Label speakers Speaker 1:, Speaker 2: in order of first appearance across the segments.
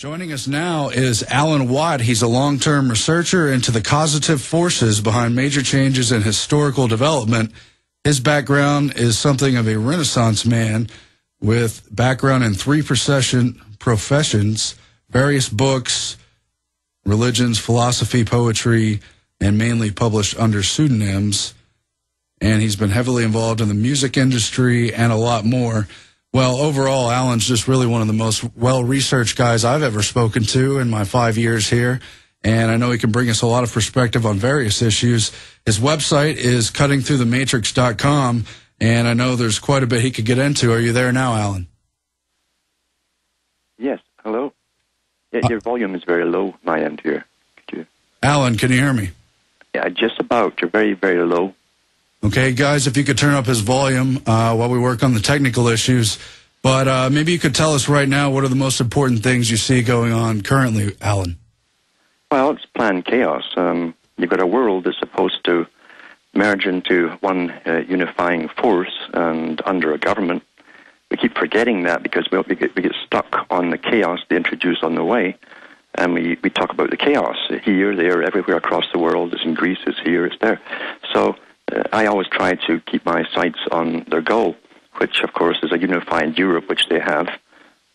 Speaker 1: Joining us now is Alan Watt. He's a long-term researcher into the causative forces behind major changes in historical development. His background is something of a Renaissance man with background in three professions, various books, religions, philosophy, poetry, and mainly published under pseudonyms. And he's been heavily involved in the music industry and a lot more. Well, overall, Alan's just really one of the most well-researched guys I've ever spoken to in my 5 years here, and I know he can bring us a lot of perspective on various issues. His website is cuttingthroughthematrix.com, and I know there's quite a bit he could get into. Are you there now, Alan?
Speaker 2: Yes, hello. Your volume is very low, my end here.
Speaker 1: Alan, can you hear me?
Speaker 2: Yeah, just about. You're very, very low.
Speaker 1: Okay, guys, if you could turn up his volume while we work on the technical issues. But maybe you could tell us right now what are the most important things you see going on currently, Alan?
Speaker 2: Well, it's planned chaos. You've got a world that's supposed to merge into one unifying force and under a government. We keep forgetting that because we get stuck on the chaos they introduce on the way. And we talk about the chaos here, there, everywhere across the world. It's in Greece, it's here, it's there. So I always try to keep my sights on their goal, which, of course, is a unified Europe, which they have.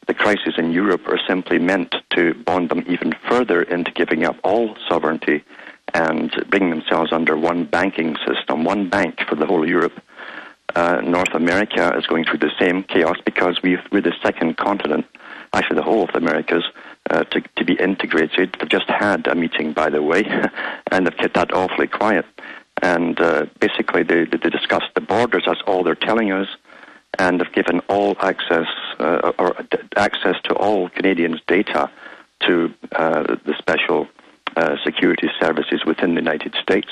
Speaker 2: The crises in Europe are simply meant to bond them even further into giving up all sovereignty and bringing themselves under one banking system, one bank for the whole of Europe. North America is going through the same chaos because we're the second continent, actually the whole of the Americas, to be integrated. They've just had a meeting, by the way, and they've kept that awfully quiet. And basically, they discussed the borders. That's all they're telling us. And they've given all access, or access to all Canadians' data to the special security services within the United States.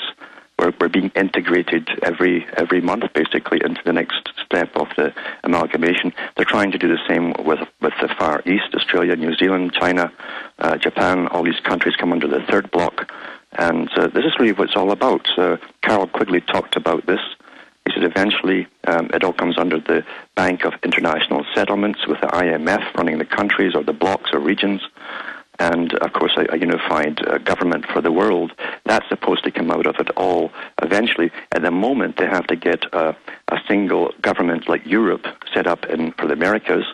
Speaker 2: We're being integrated every month, basically, into the next step of the amalgamation. They're trying to do the same with the Far East, Australia, New Zealand, China, Japan. All these countries come under the third bloc. And this is really what it's all about. Carol Quigley talked about this. He said eventually it all comes under the Bank of International Settlements with the IMF running the countries or the blocks or regions. And, of course, a unified government for the world. That's supposed to come out of it all eventually. At the moment, they have to get a single government like Europe set up for the Americas.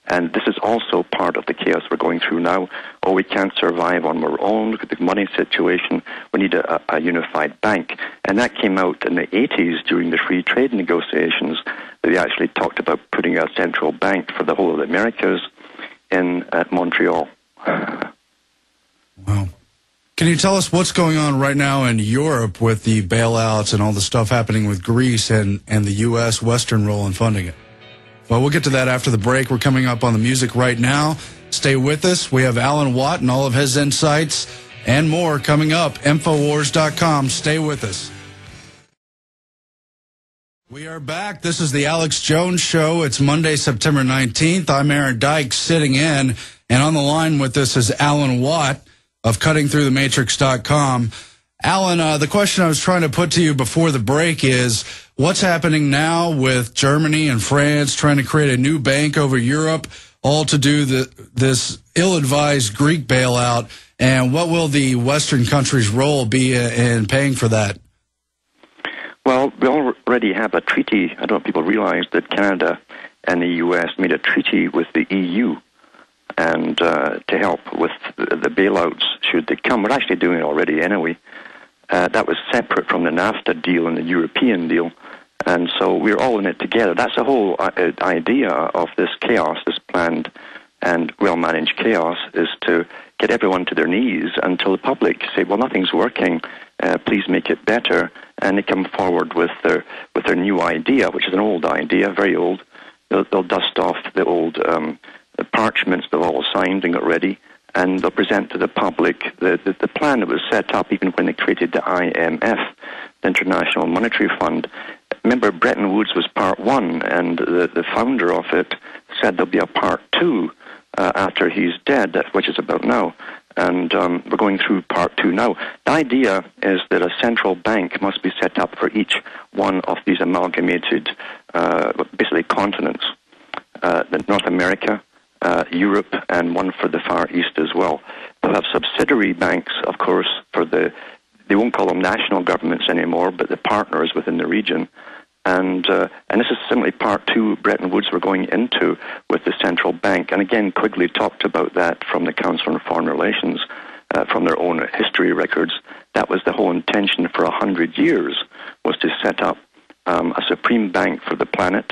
Speaker 2: And this is also part of the chaos we're going through now. Oh, we can't survive on our own. Look at the money situation. We need a unified bank. And that came out in the 80s during the free trade negotiations. They actually talked about putting a central bank for the whole of the Americas in Montreal.
Speaker 1: Wow. Can you tell us what's going on right now in Europe with the bailouts and all the stuff happening with Greece and the U.S. Western role in funding it? Well, we'll get to that after the break. We're coming up on the music right now. Stay with us. We have Alan Watt and all of his insights and more coming up. Infowars.com. Stay with us. We are back. This is the Alex Jones Show. It's Monday, September 19th. I'm Aaron Dykes sitting in, and on the line with us is Alan Watt of cuttingthroughthematrix.com. Alan, the question I was trying to put to you before the break is, what's happening now with Germany and France trying to create a new bank over Europe, all to do this ill-advised Greek bailout, and what will the Western countries' role be in paying for that?
Speaker 2: Well, we already have a treaty. I don't know if people realize that Canada and the U.S. made a treaty with the EU and to help with the bailouts should they come. We're actually doing it already anyway. That was separate from the NAFTA deal and the European deal. And so we're all in it together. That's the whole idea of this chaos, this planned and well-managed chaos, is to get everyone to their knees until the public say, well, nothing's working, please make it better. And they come forward with their new idea, which is an old idea, very old. They'll dust off the old parchments they've all signed and got ready, and they'll present to the public the plan that was set up even when they created the IMF, the International Monetary Fund. Remember, Bretton Woods was part one, and the founder of it said there'll be a part two after he's dead, which is about now. And we're going through part two now. The idea is that a central bank must be set up for each one of these amalgamated, basically continents. North America, Europe, and one for the Far East as well. They'll have subsidiary banks, of course, for they won't call them national governments anymore, but the partners within the region. And this is simply part two Bretton Woods we're going into with the central bank. And again, Quigley talked about that from the Council on Foreign Relations, from their own history records. That was the whole intention for 100 years, was to set up a supreme bank for the planet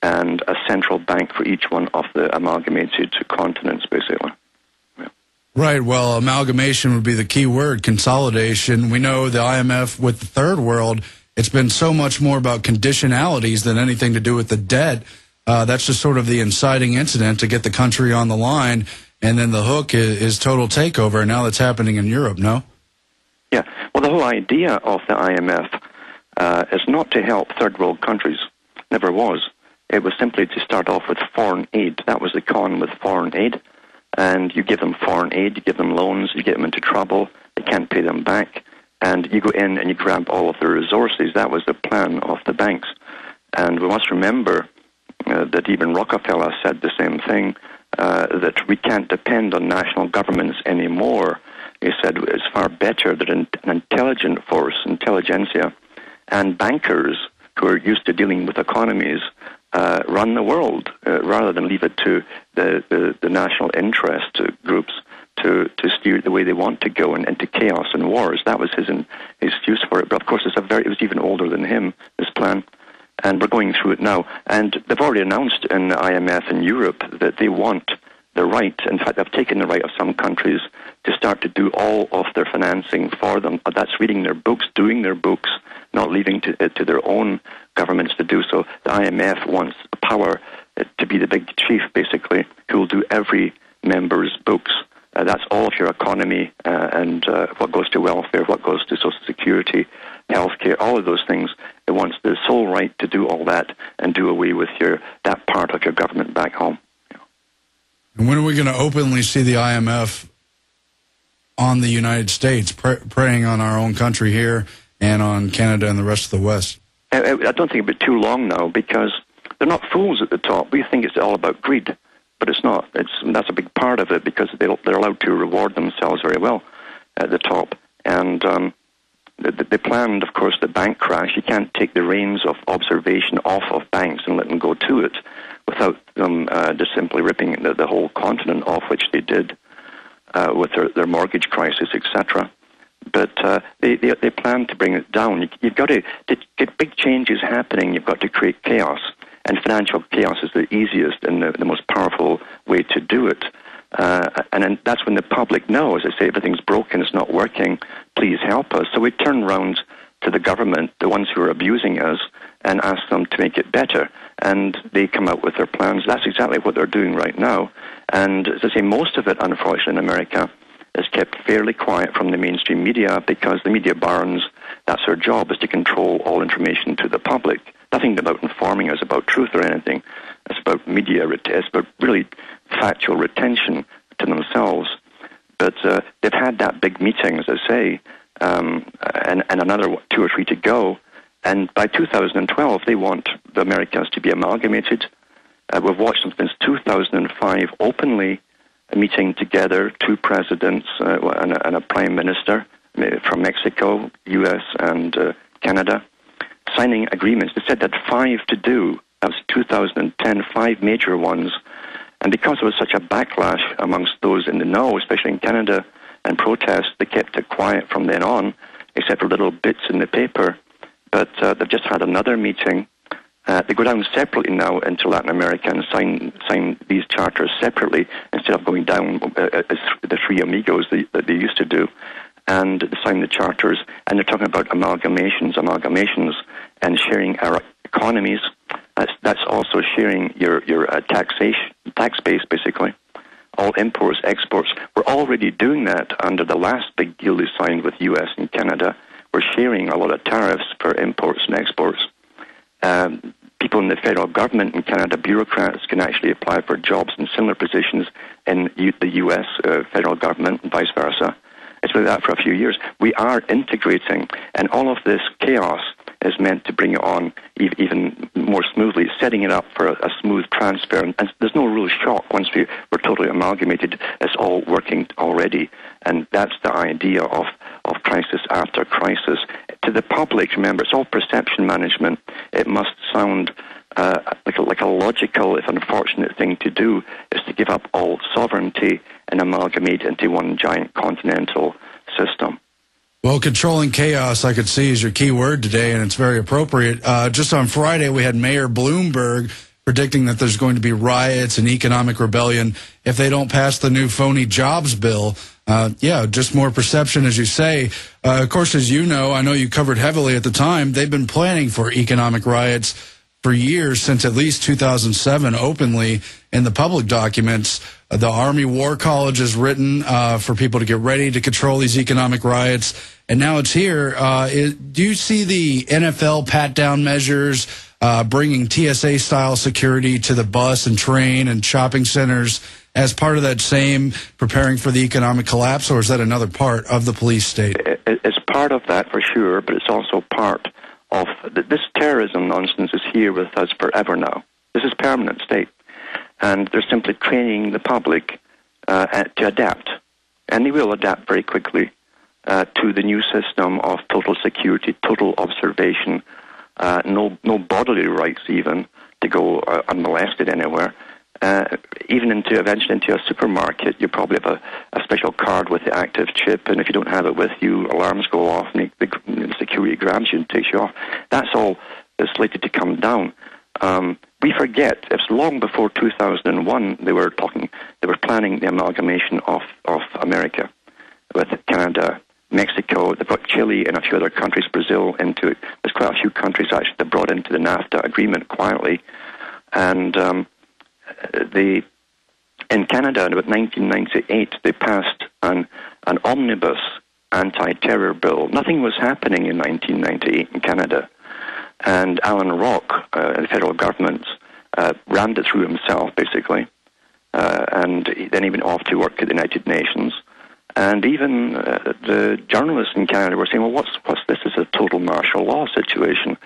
Speaker 2: and a central bank for each one of the amalgamated continents, basically. Yeah.
Speaker 1: Right. Well, amalgamation would be the key word, consolidation. We know the IMF with the third world, it's been so much more about conditionalities than anything to do with the debt. That's just sort of the inciting incident to get the country on the line, and then the hook is total takeover, and now that's happening in Europe, no?
Speaker 2: Yeah. Well, the whole idea of the IMF is not to help third world countries. Never was. It was simply to start off with foreign aid. That was the con with foreign aid. And you give them foreign aid, you give them loans, you get them into trouble, they can't pay them back, and you go in and you grab all of their resources. That was the plan of the banks. And we must remember that even Rockefeller said the same thing, that we can't depend on national governments anymore. He said it's far better that an intelligent force, intelligentsia, and bankers who are used to dealing with economies run the world, rather than leave it to the national interest groups to steer it the way they want to go and into chaos and wars. That was his excuse for it. But of course, it was even older than him, this plan. And we're going through it now. And they've already announced in the IMF in Europe that they want the right, in fact, they've taken the right of some countries to start to do all of their financing for them. That's reading their books, doing their books, not leaving it to their own governments to do so. The IMF wants the power to be the big chief, basically, who will do every member's books. That's all of your economy and what goes to welfare, what goes to Social Security, healthcare, all of those things. It wants the sole right to do all that and do away with that part of your government back home.
Speaker 1: And when are we going to openly see the IMF on the United States, preying on our own country here and on Canada and the rest of the West?
Speaker 2: I don't think it'll be too long now, because they're not fools at the top. We think it's all about greed, but it's not. That's a big part of it, because they're allowed to reward themselves very well at the top. And they planned, of course, the bank crash. You can't take the reins of observation off of banks and let them go to it without them just simply ripping the whole continent off, which they did with their mortgage crisis, etc. But they plan to bring it down. You've got to get big changes happening. You've got to create chaos, and financial chaos is the easiest and the most powerful way to do it. And then that's when the public knows. They say everything's broken, it's not working. Please help us. So we turn around to the government, the ones who are abusing us, and ask them to make it better. And they come out with their plans. That's exactly what they're doing right now. And as I say, most of it, unfortunately, in America, is kept fairly quiet from the mainstream media, because the media barons, that's their job, is to control all information to the public. Nothing about informing us about truth or anything. It's about media, it's about really factual retention to themselves. But they've had that big meeting, as I say, and another 2 or 3 to go. And by 2012, they want the Americans to be amalgamated. We've watched them since 2005 openly meeting together, 2 presidents and a prime minister from Mexico, U.S. and Canada, signing agreements. They said they had 5 to do. That was 2010, 5 major ones. And because there was such a backlash amongst those in the know, especially in Canada, and protests, they kept it quiet from then on, except for little bits in the paper. But they've just had another meeting. They go down separately now into Latin America and sign these charters separately, instead of going down as the 3 amigos that they used to do, and sign the charters. And they're talking about amalgamations, and sharing our economies. That's also sharing your tax base, basically. All imports, exports. We're already doing that under the last big deal they signed with U.S. and Canada. We're sharing a lot of tariffs for imports and exports. People in the federal government in Canada, bureaucrats, can actually apply for jobs in similar positions in the U.S. Federal government and vice versa. It's been that for a few years. We are integrating, and all of this chaos is meant to bring it on even more smoothly, setting it up for a smooth transfer. And there's no real shock once we're totally amalgamated. It's all working already. And that's the idea of crisis after crisis. To the public, remember, it's all perception management. It must sound like a logical, if unfortunate thing to do, is to give up all sovereignty and amalgamate into one giant continental system.
Speaker 1: Well, controlling chaos, I could see, is your key word today, and it's very appropriate. Just on Friday, we had Mayor Bloomberg predicting that there's going to be riots and economic rebellion if they don't pass the new phony jobs bill. Yeah, just more perception, as you say. Of course, as you know, I know you covered heavily at the time, they've been planning for economic riots for years, since at least 2007, openly in the public documents. The Army War College has written for people to get ready to control these economic riots, and now it's here. Do you see the NFL pat-down measures, bringing TSA-style security to the bus and train and shopping centers as part of that same preparing for the economic collapse, or is that another part of the police state?
Speaker 2: It's part of that, for sure, but it's also part of this terrorism nonsense is here with us forever now. This is permanent state. And they're simply training the public to adapt. And they will adapt very quickly to the new system of total security, total observation, no bodily rights even to go unmolested anywhere. Even eventually into a supermarket, you probably have a special card with the active chip, and if you don't have it with you, alarms go off, and the security grabs you and takes you off. That's all that's slated to come down. We forget, it's long before 2001, they were planning the amalgamation of America with Canada, Mexico. They've got Chile and a few other countries, Brazil into it. There's quite a few countries actually that brought into the NAFTA agreement quietly. And in Canada, in about 1998, they passed an omnibus anti-terror bill. Nothing was happening in 1998 in Canada. And Alan Rock, the federal government, rammed it through himself, basically. And then he went off to work at the United Nations. And even the journalists in Canada were saying, well, what's this? This is a total martial law situation.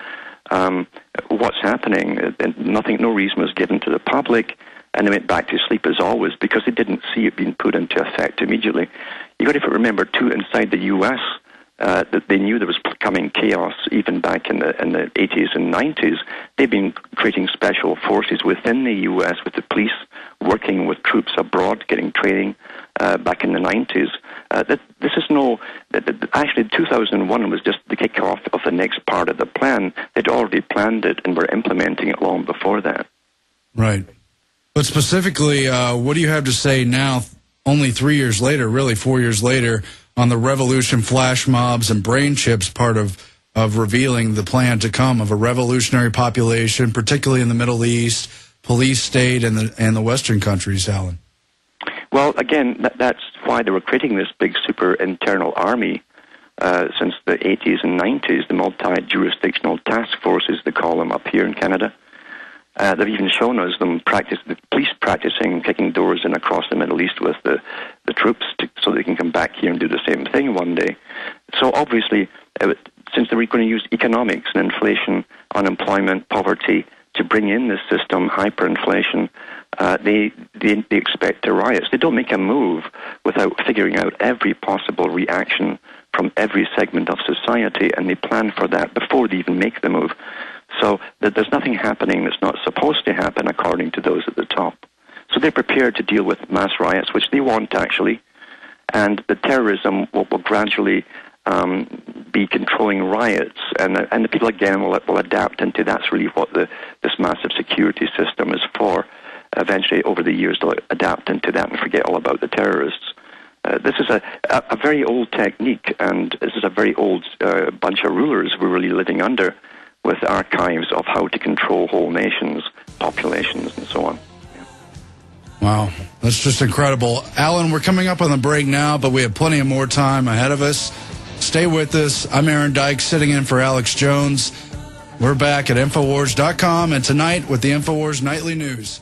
Speaker 2: What's happening? No reason was given to the public, and they went back to sleep as always because they didn't see it being put into effect immediately. You've got to remember, too, inside the U.S., that they knew there was coming chaos even back in the 80s and 90s. They've been creating special forces within the U.S. with the police working with troops abroad, getting training back in the 90s. Actually, 2001 was just the kickoff of the next part of the plan. They'd already planned it and were implementing it long before that.
Speaker 1: Right. But specifically, what do you have to say now, only 3 years later, really 4 years later, on the revolution, flash mobs, and brain chips part of revealing the plan to come of a revolutionary population, particularly in the Middle East, police state, and the Western countries, Alan?
Speaker 2: Well, again, that's why they were creating this big super internal army since the 80s and 90s, the multi-jurisdictional task forces, they call them up here in Canada. They've even shown us the police practicing kicking doors in across the Middle East with the troops so they can come back here and do the same thing one day. So obviously, since they were going to use economics and inflation, unemployment, poverty to bring in this system, hyperinflation, they expect riots. They don't make a move without figuring out every possible reaction from every segment of society, and they plan for that before they even make the move. So there's nothing happening that's not supposed to happen according to those at the top. So they're prepared to deal with mass riots, which they want actually, and the terrorism will gradually be controlling riots, and the people again will adapt into that's really what this massive security system is for. Eventually, over the years, they'll adapt into that and forget all about the terrorists. This is a very old technique, and this is a very old bunch of rulers we're really living under, with archives of how to control whole nations, populations, and so on. Yeah.
Speaker 1: Wow, that's just incredible. Alan, we're coming up on the break now, but we have plenty of more time ahead of us. Stay with us. I'm Aaron Dyke, sitting in for Alex Jones. We're back at Infowars.com, and tonight with the Infowars Nightly News.